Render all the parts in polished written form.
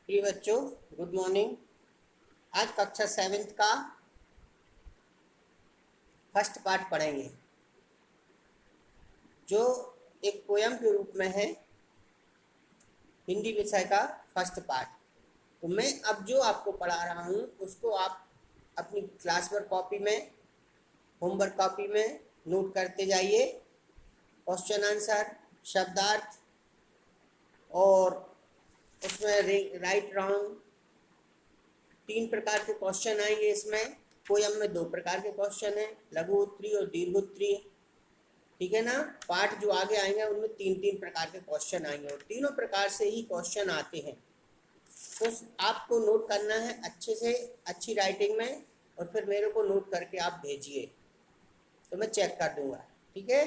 प्रिय बच्चों, good morning. आज कक्षा 7th का फर्स्ट पार्ट पढ़ेंगे, जो एक पोयम के रूप में है, हिंदी विषय का फर्स्ट पार्ट। तो मैं अब जो आपको पढ़ा रहा हूँ उसको आप अपनी क्लास वर्क कॉपी में, होमवर्क कॉपी में नोट करते जाइए। क्वेश्चन आंसर, शब्दार्थ और उसमें राइट रॉन्ग 3 प्रकार के क्वेश्चन आएंगे। इसमें पोयम में 2 प्रकार के क्वेश्चन हैं, लघु उत्तरीय और दीर्घ उत्तरीय। ठीक है ना। पाठ जो आगे आएंगे उनमें 3 प्रकार के क्वेश्चन आएंगे और तीनों प्रकार से ही क्वेश्चन आते हैं। तो आपको नोट करना है अच्छे से, अच्छी राइटिंग में, और फिर मेरे को नोट करके आप भेजिए तो मैं चेक कर दूंगा। ठीक है।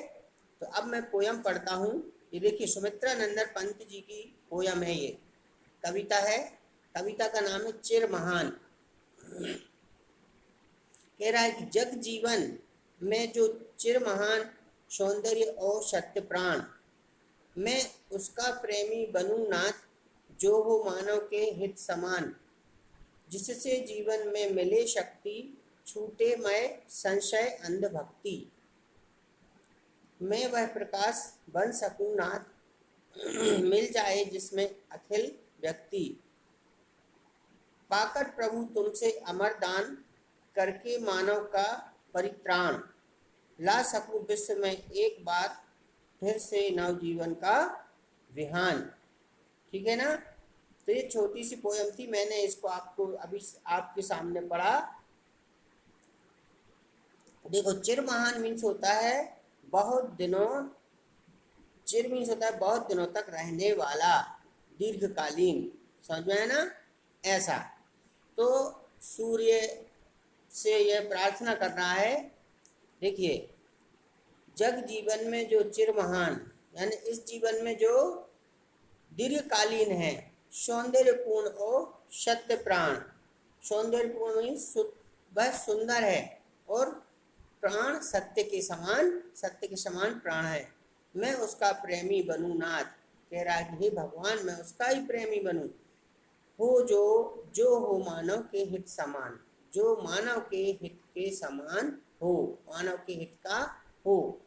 तो अब मैं पोयम पढ़ता हूँ। ये देखिए, सुमित्रा नंदन पंत जी की पोयम है, ये कविता है। कविता का नाम है चिर महान। कह रहा है कि जग जीवन में जो चिर महान सौंदर्य और सत्य प्राण, मैं उसका प्रेमी बनूं नाथ, जो हो मानव के हित समान, जिससे जीवन में मिले शक्ति, छूटे मैं संशय अंध भक्ति, मैं वह प्रकाश बन सकूं नाथ, मिल जाए जिसमें अखिल व्यक्ति, पाकर प्रभु तुमसे अमर दान, करके मानव का परित्राण, ला सकूं विश्व में एक बार फिर से नवजीवन का विहान। ठीक है ना। तो ये छोटी सी पोयम थी, मैंने इसको आपको अभी आपके सामने पढ़ा। देखो, चिर महान मीन्स होता है बहुत दिनों, चिर मीन्स होता है बहुत दिनों तक रहने वाला, दीर्घकालीन। समझ में है ना। ऐसा तो सूर्य से यह प्रार्थना कर रहा है। देखिए, जग जीवन में जो चिर महान, यानी इस जीवन में जो दीर्घकालीन है, सौंदर्यपूर्ण और सत्य प्राण। सौंदर्यपूर्ण मीन्स वह सुंदर है, और प्राण सत्य के समान प्राण है। मैं उसका प्रेमी बनूं नाथ। कह रहा है कि हे भगवान, मैं उसका ही प्रेमी बनूं। हो जो हो मानव के हित समान, जो मानव के हित के समान हो, मानव के हित का हो,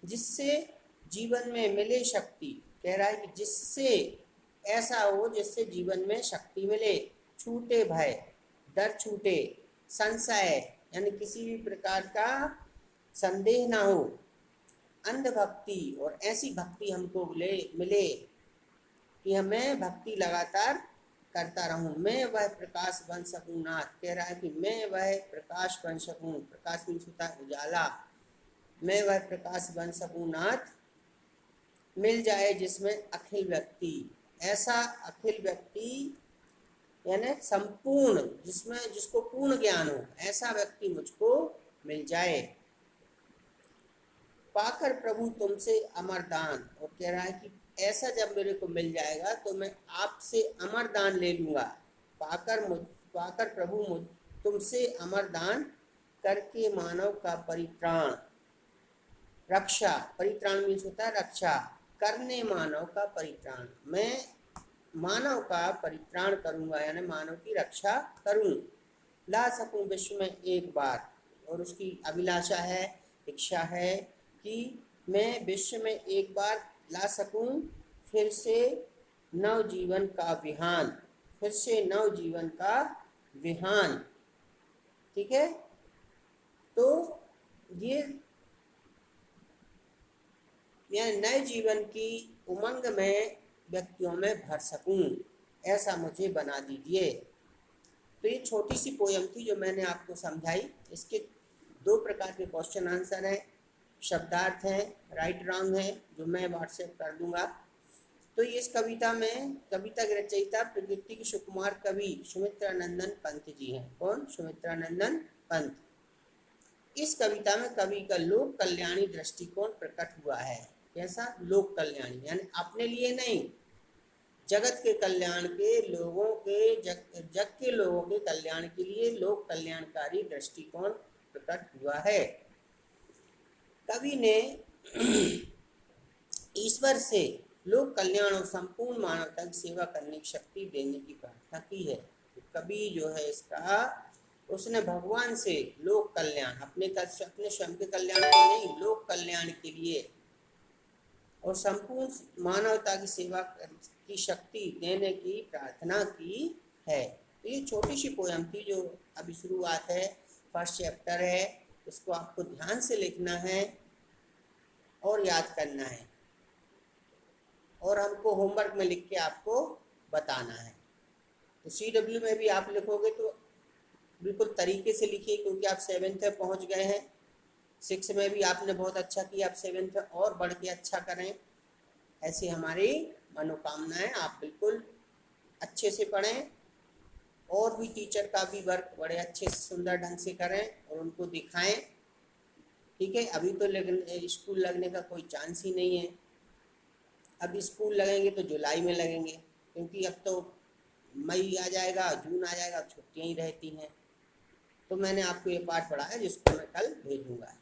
जिससे जीवन में मिले शक्ति। कह रहा है कि जिससे ऐसा हो जिससे जीवन में शक्ति मिले, छूटे भय, डर छूटे, संशय यानी किसी भी प्रकार का संदेह ना हो, अंध भक्ति और ऐसी भक्ति हमको मिले कि हमें भक्ति लगातार करता रहूं, मैं वह प्रकाश बन सकूं नाथ। कह रहा है कि मैं वह प्रकाश बन सकूं। प्रकाश मीन्स होता है उजाला। मैं वह प्रकाश बन सकूं नाथ, मिल जाए जिसमें अखिल व्यक्ति। ऐसा अखिल व्यक्ति यानी संपूर्ण, जिसको पूर्ण ज्ञान हो, ऐसा व्यक्ति मुझको मिल जाए, पाकर प्रभु तुमसे अमर दान। और कह रहा है कि ऐसा जब मेरे को मिल जाएगा तो मैं आपसे अमर दान ले लूंगा। पाकर प्रभु तुमसे अमर दान, करके मानव का परित्राण, रक्षा। परित्राण मीन्स होता है रक्षा, करने मानव का परित्राण। मैं मानव का परित्राण करूंगा, यानी मानव की रक्षा करूं। ला सकूं विश्व में एक बार, और उसकी अभिलाषा है, इच्छा है कि मैं विश्व में एक बार ला सकूं फिर से नवजीवन का विहान, फिर से नवजीवन का विहान। ठीक है। तो ये नए जीवन की उमंग में व्यक्तियों में भर सकूं, ऐसा मुझे बना दीजिए। तो ये छोटी सी पोयम थी जो मैंने आपको समझाई। इसके 2 प्रकार के क्वेश्चन आंसर हैं, शब्दार्थ हैं, राइट रॉन्ग है, जो मैं व्हाट्सएप कर दूंगा। तो इस कविता में कविता के रचयिता प्रकृति के सुकुमार कवि सुमित्रा नंदन पंत जी हैं। कौन? सुमित्रा नंदन पंत। इस कविता में कवि का लोक कल्याणी दृष्टिकोण प्रकट हुआ है। कैसा? लोक कल्याणी, यानी अपने लिए नहीं, जगत के कल्याण के, लोगों के जग के लोगों के कल्याण के लिए लोक कल्याणकारी दृष्टिकोण प्रकट हुआ है। कवि ने ईश्वर से लोक कल्याण और संपूर्ण मानवता की सेवा करने की शक्ति देने की प्रार्थना की है। तो कबीर जो है इसका, उसने भगवान से लोक कल्याण, अपने स्वयं के कल्याण के नहीं, लोक कल्याण के लिए और संपूर्ण मानवता की सेवा की शक्ति देने की प्रार्थना की है। तो ये छोटी सी पोयम थी जो अभी शुरुआत है, फर्स्ट चैप्टर है, इसको आपको ध्यान से लिखना है और याद करना है और हमको होमवर्क में लिख के आपको बताना है। तो CW में भी आप लिखोगे तो बिल्कुल तरीके से लिखिए, क्योंकि आप 7th में पहुंच गए हैं। 6 में भी आपने बहुत अच्छा किया, आप 7th में और बढ़ के अच्छा करें, ऐसी हमारी मनोकामना है। आप बिल्कुल अच्छे से पढ़ें और भी टीचर का भी वर्क बड़े अच्छे से सुंदर ढंग से करें और उनको दिखाएं। ठीक है, अभी तो स्कूल लगने का कोई चांस ही नहीं है। अब स्कूल लगेंगे तो जुलाई में लगेंगे, क्योंकि अब तो मई आ जाएगा, जून आ जाएगा, छुट्टियां ही रहती हैं। तो मैंने आपको ये पाठ पढ़ाया जिसको मैं कल भेजूंगा।